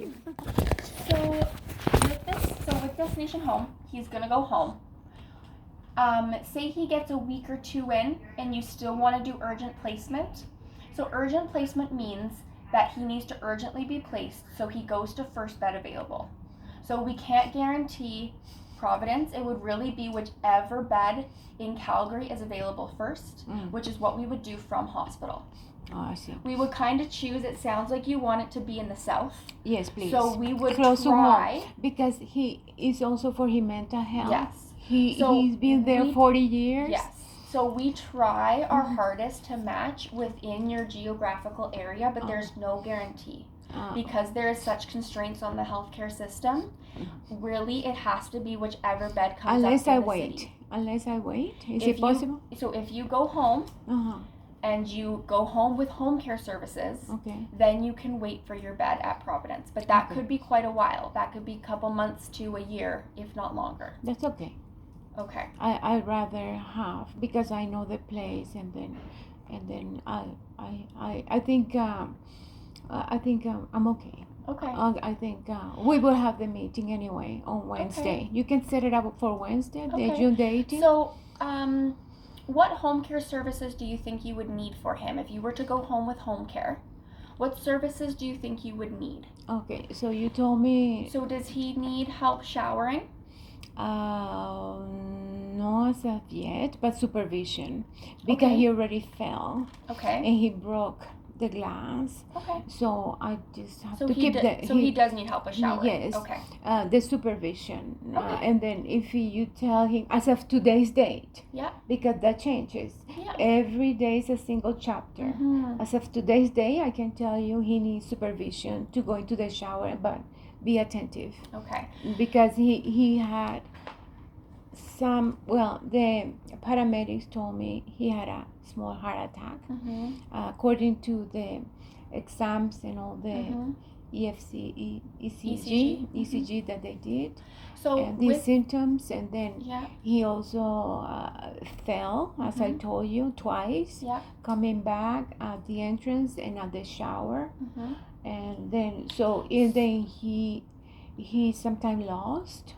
you. With Destination Home, he's gonna go home. Say he gets a week or two in and you still want to do urgent placement. So urgent placement means that he needs to urgently be placed, so he goes to first bed available. So we can't guarantee Providence. It would really be whichever bed in Calgary is available first, which is what we would do from hospital. Oh, I see. We would kind of choose, it sounds like you want it to be in the south. Yes, please. So we would close try. to home, because he is also for his mental health. Yes. He's been there 40 years. Yes. So we try our hardest to match within your geographical area, but there's no guarantee. Because there is such constraints on the healthcare system, really it has to be whichever bed comes up in the city. Unless I wait? Is it possible? So if you go home and you go home with home care services, then you can wait for your bed at Providence. But that could be quite a while. That could be a couple months to a year, if not longer. That's okay. Okay. I'd rather have, because I know the place, and then I think I'm okay. Okay. I think we will have the meeting anyway on Wednesday. You can set it up for Wednesday, June the 18th. So, what home care services do you think you would need for him if you were to go home with home care? What services do you think you would need? Okay, so you told me. So does he need help showering? No as of yet, but supervision, because he already fell. Okay. And he broke the glass. Okay. So I just have to keep the. So he does need help with showering. Yes. Okay. The supervision. Okay. And then if you tell him as of today's date. Yeah. Because that changes. Yeah. Every day is a single chapter. As of today's day, I can tell you he needs supervision to go into the shower, but be attentive. Okay. Because he had the paramedics told me he had a small heart attack. According to the exams and all the ECG that they did. So and these symptoms, and then he also fell, as I told you, twice. Coming back at the entrance and at the shower. And then he sometimes lost.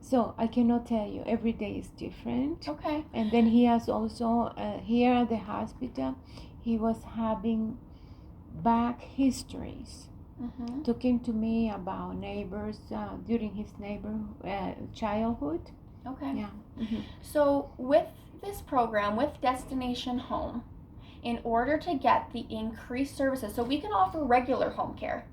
So I cannot tell you. Every day is different. Okay. And then he has also here at the hospital, he was having back histories. Talking to me about neighbors during his childhood. Okay. Yeah. So with this program, with Destination Home, in order to get the increased services, so we can offer regular home care.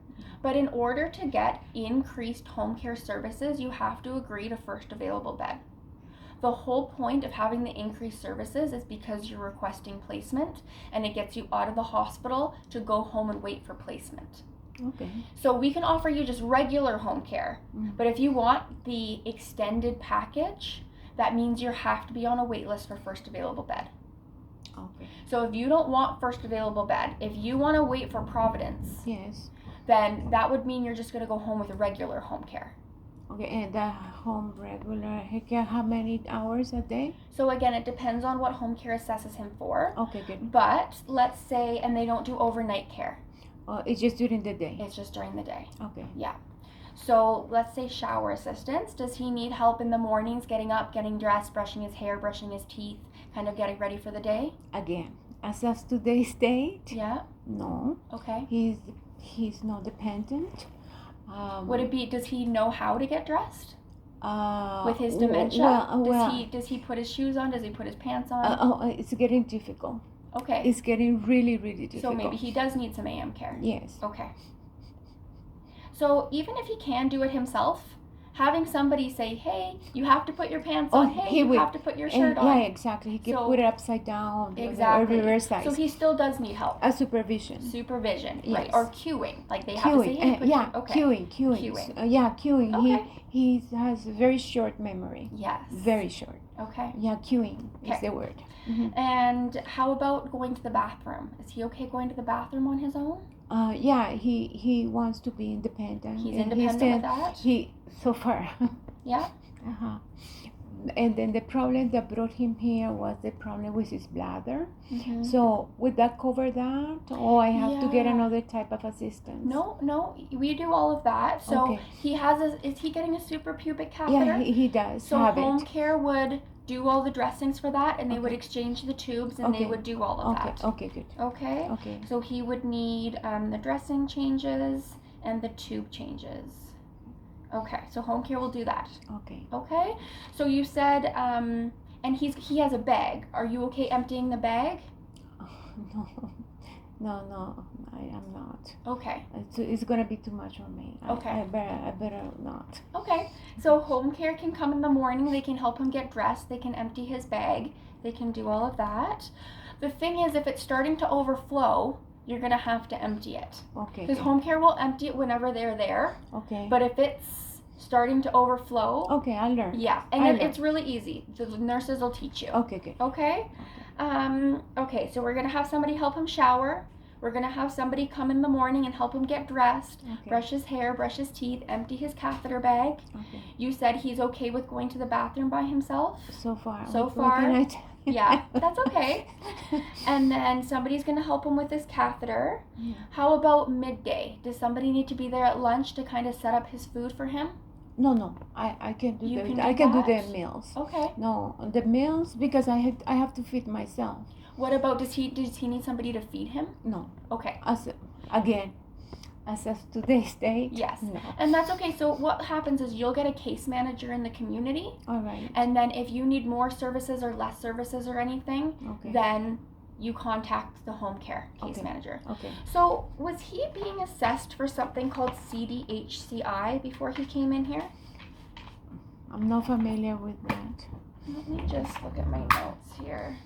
But in order to get increased home care services, you have to agree to first available bed. The whole point of having the increased services is because you're requesting placement, and it gets you out of the hospital to go home and wait for placement. Okay. So we can offer you just regular home care, but if you want the extended package, that means you have to be on a wait list for first available bed. Okay. So if you don't want first available bed, if you want to wait for Providence, then that would mean you're just going to go home with a regular home care. Okay, and the home regular care, how many hours a day? So again, it depends on what home care assesses him for. Okay, good. But let's say, and they don't do overnight care. It's just during the day? It's just during the day. Okay. Yeah. So let's say shower assistance. Does he need help in the mornings, getting up, getting dressed, brushing his hair, brushing his teeth, kind of getting ready for the day? Again, as of today's date? Yeah. No. Okay. He's not dependent. Would it be, does he know how to get dressed? With his dementia? Does he put his shoes on? Does he put his pants on? It's getting difficult. Okay. It's getting really, really difficult. So maybe he does need some AM care. Yes. Okay. So even if he can do it himself, having somebody say, hey, you have to put your pants on, hey, you have to put your shirt on. Yeah, exactly. He can put it upside down. Exactly. Or reverse side. So he still does need help. A supervision. Yes. Right. Or cueing. Like they have to say, hey, cueing. Cueing. Okay. He has a very short memory. Yes. Very short. Okay. Yeah, cueing is the word. And how about going to the bathroom? Is he okay going to the bathroom on his own? He wants to be independent. He's independent with that? So far. Yeah. and then the problem that brought him here was the problem with his bladder. Mm-hmm. So would that cover that, or I have to get Yeah. another type of assistance? No, we do all of that. So Okay. is he getting a suprapubic catheter? Yeah, he does So have home it. care would do all the dressings for that, and they would Okay. exchange the tubes, and they Okay. would do all of Okay. that. Okay. Good. Okay. Okay. So he would need the dressing changes and the tube changes. Okay. So home care will do that. Okay. Okay. So you said and he has a bag. Are you okay emptying the bag? No, I am not. Okay. It's gonna be too much for me. Okay. I better not. Okay. So home care can come in the morning. They can help him get dressed. They can empty his bag. They can do all of that. The thing is, if it's starting to overflow, you're gonna have to empty it. Okay. Because home care will empty it whenever they're there. Okay. But if it's starting to overflow, Okay, I'll learn. yeah, and I'll it's really easy. The nurses will teach you. Okay, good. Okay. Okay. So we're gonna have somebody help him shower. We're gonna have somebody come in the morning and help him get dressed, Okay. brush his hair, brush his teeth, empty his catheter bag. Okay. You said he's okay with going to the bathroom by himself. So far. So what far, can I tell you? Yeah, that's okay. And then somebody's gonna help him with his catheter. Yeah. How about midday? Does somebody need to be there at lunch to kind of set up his food for him? No. I can do You the can do I can do that? the meals. Okay. No, the meals because I have to feed myself. What about does he need somebody to feed him? No. Okay. As of today's date. Yes. No. And that's okay. So what happens is you'll get a case manager in the community, All right. and then if you need more services or less services or anything, Okay. then you contact the home care case Okay. manager. Okay. So was he being assessed for something called CDHCI before he came in here? I'm not familiar with that. Let me just look at my notes here.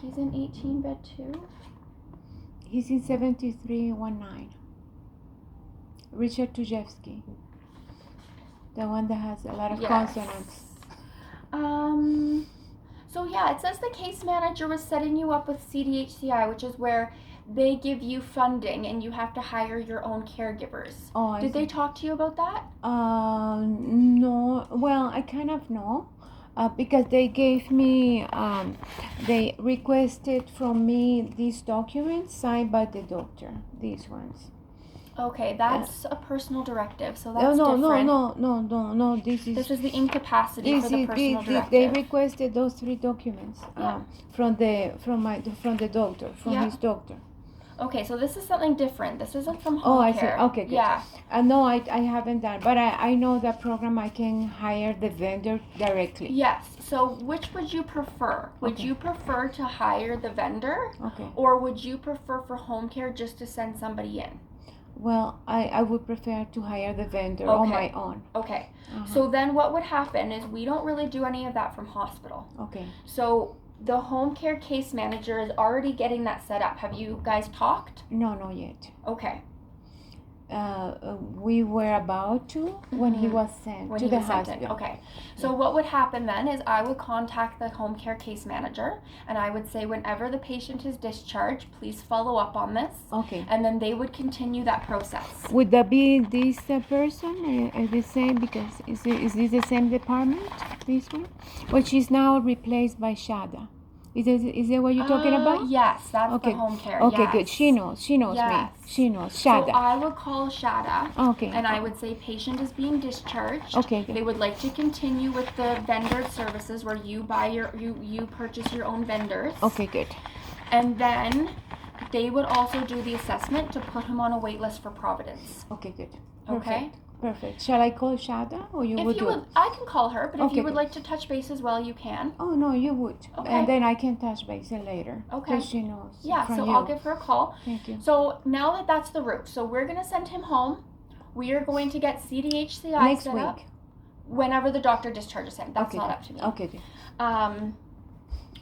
He's in 18 bed 2. He's in 7319. Richard Tujevsky. The one that has a lot of consonants. So yeah, it says the case manager was setting you up with CDHCI, which is where they give you funding and you have to hire your own caregivers. Oh, I Did they see. talk to you about that? No. Well, I kind of know. Because they gave me, they requested from me these documents signed by the doctor. These ones. Okay, that's a personal directive, so No, that's different. No. This This is the incapacity for the personal directive. they requested those 3 documents Yeah. from the doctor, from Yeah. his doctor. Okay, so this is something different. This isn't from Oh, home I care. see. Okay, good. Yeah. No, I haven't done, but I know that program. I can hire the vendor directly. Yes. So which would you prefer? Would Okay. you prefer to hire the vendor, Okay. or would you prefer for home care just to send somebody in? Well, I would prefer to hire the vendor on Okay. my own. Okay. Uh-huh. So then what would happen is we don't really do any of that from hospital. Okay. So the home care case manager is already getting that set up. Have you guys talked? No, not yet. Okay. We were about to when he was sent When to he the was sent in. hospital. Okay. So what would happen then is I would contact the home care case manager and I would say whenever the patient is discharged, please follow up on this. Okay. And then they would continue that process. Would that be this person? The same? Because is this the same department? This one? Well, she's now replaced by Shada. Is that what you're talking about? Yes, that's Okay. the home care. Okay, yes. good. She knows Yes. me. She knows. So Shada. I would call Shada. Okay. And I would say patient is being discharged. Okay, good. They would like to continue with the vendor services where you buy you purchase your own vendors. Okay, good. And then they would also do the assessment to put him on a wait list for Providence. Okay, good. Okay. Perfect. Shall I call Shada or you If would you do would, it? I can call her, but if Okay, you would good. like to touch base as well, you can. Oh no, you would. Okay. And then I can touch base later. Okay. Because she knows. Yeah, from so you. I'll give her a call. Thank you. So now that that's the route, so we're gonna send him home. We are going to get CDHCI Next set week. up whenever the doctor discharges him. That's Okay, not good. up to me. Okay, good.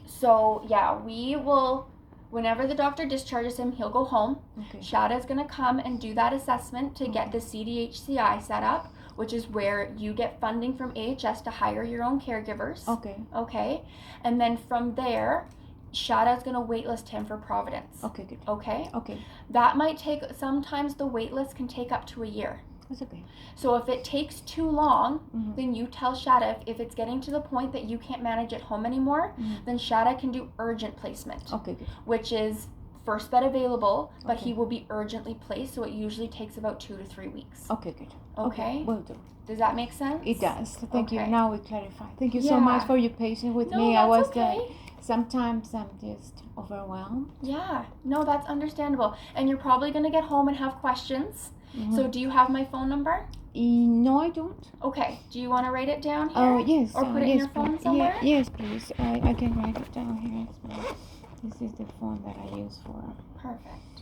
So yeah, we will. Whenever the doctor discharges him, he'll go home. Okay. Shada's gonna come and do that assessment to get the CDHCI set up, which is where you get funding from AHS to hire your own caregivers. Okay. Okay, and then from there, Shada's gonna waitlist him for Providence. Okay, good. Okay, Okay. that might take. Sometimes the waitlist can take up to a year. That's okay. So if it takes too long, Mm-hmm. then you tell Shada if it's getting to the point that you can't manage at home anymore, then Shada can do urgent placement, Okay, good. which is first bed available, but Okay. he will be urgently placed, so it usually takes about 2 to 3 weeks. Okay, good. Okay? Will do. Does that make sense? It does. Thank you. Okay. Now we clarify. Thank you so much Yeah. for your patience with No, me. that's I was okay. sometimes I'm just overwhelmed. Yeah, no, that's understandable. And you're probably going to get home and have questions. So do you have my phone number? No, I don't. Okay. Do you want to write it down here? Oh, yes. Or put it in your phone somewhere? Yes, please. I can write it down here as well. This is the phone that I use for. Perfect.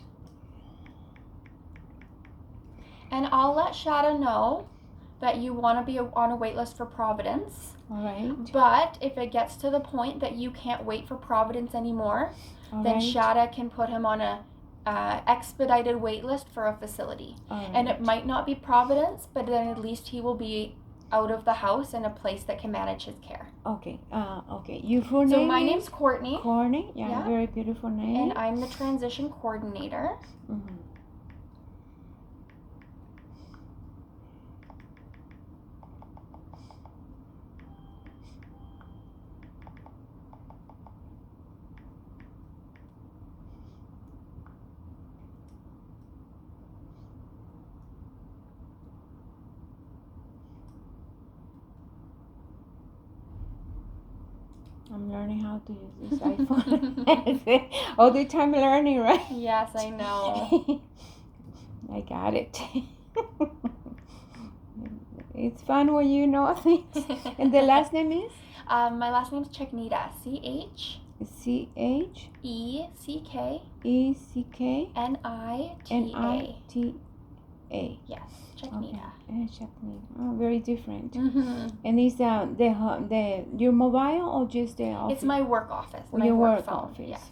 And I'll let Shada know that you want to be on a wait list for Providence. All right. But if it gets to the point that you can't wait for Providence anymore, then Shada can put him on a expedited wait list for a facility. And it might not be Providence, but then at least he will be out of the house in a place that can manage his care. Okay. Okay. Your full name? So my name's Courtney. Courtney. Yeah. Very beautiful name. And I'm the transition coordinator. Mm-hmm. I'm learning how to use this iPhone. All the time learning, right? Yes, I know. I got it. It's fun when you know things. And the last name is? My last name's Checknita. Checknita. N-I-T-A. Yes, Checknita. Okay. Checknita. Oh, very different. Mm-hmm. And is your mobile or just the office? It's my work office. My your work phone. office. Yes.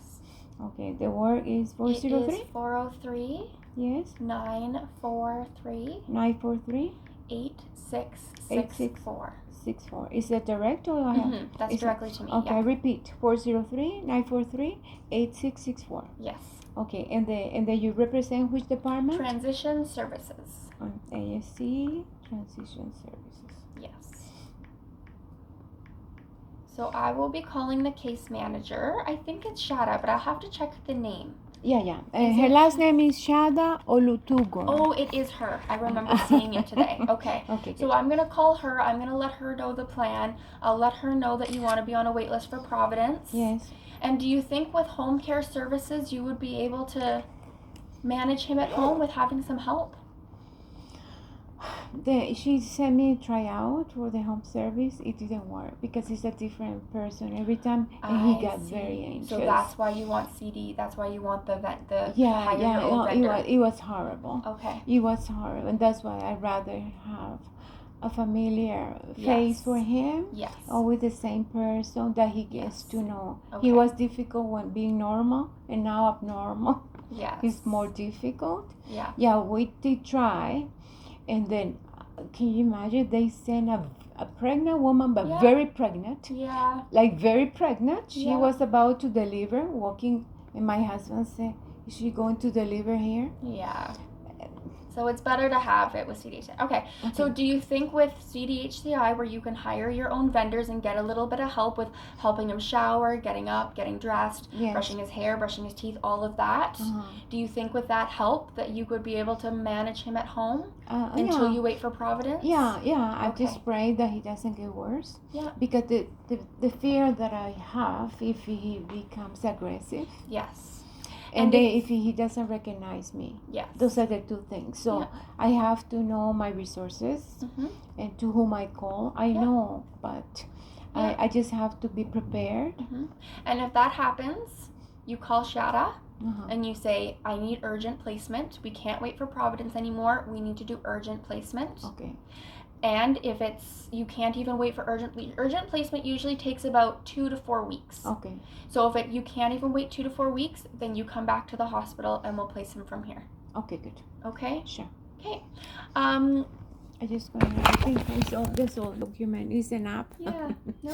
Okay. The work is 403. It is 403. Yes. 943. 943. 8664. 64. Is that direct or That's directly to me. Okay, Yeah. repeat. 403-943-8664. Yes. Okay, and then you represent which department? Transition Services. AHC Transition Services. Yes. So I will be calling the case manager. I think it's Shada, but I'll have to check the name. Yeah. Her last name is Shada Olutugo. Oh, it is her. I remember seeing it today. Okay. Okay. So I'm going to call her. I'm going to let her know the plan. I'll let her know that you want to be on a wait list for Providence. Yes. And do you think with home care services you would be able to manage him at home with having some help? She sent me a tryout for the home service. It didn't work because he's a different person every time, and he got very anxious. So that's why you want CD. That's why you want the vendor. It was horrible. Okay. It was horrible, and that's why I'd rather have a familiar face for him. Yes. Or with the same person that he gets to know. Okay. He was difficult when being normal, and now abnormal. Yes. It's more difficult. Yeah. Yeah, we did try. And then, can you imagine, they sent a pregnant woman, but very pregnant. Yeah. Like very pregnant. She Yeah. was about to deliver, walking, and my husband said, is she going to deliver here? Yeah. So it's better to have it with CDHCI. Okay. So do you think with CDHCI where you can hire your own vendors and get a little bit of help with helping him shower, getting up, getting dressed, brushing his hair, brushing his teeth, all of that, do you think with that help that you would be able to manage him at home until you wait for Providence? Yeah. I just pray that he doesn't get worse. Yeah. Because the fear that I have if he becomes aggressive. Yes. And if he doesn't recognize me. Yes. Those are the two things. So I have to know my resources and to whom I call. I know, but I just have to be prepared. And if that happens, you call Shada and you say, I need urgent placement. We can't wait for Providence anymore. We need to do urgent placement. Okay. And if you can't even wait for urgent placement usually takes about 2 to 4 weeks. Okay. So if you can't even wait 2 to 4 weeks, then you come back to the hospital and we'll place him from here. Okay, good. Okay? Sure. Okay. I just going to think this all document is an app. Yeah. No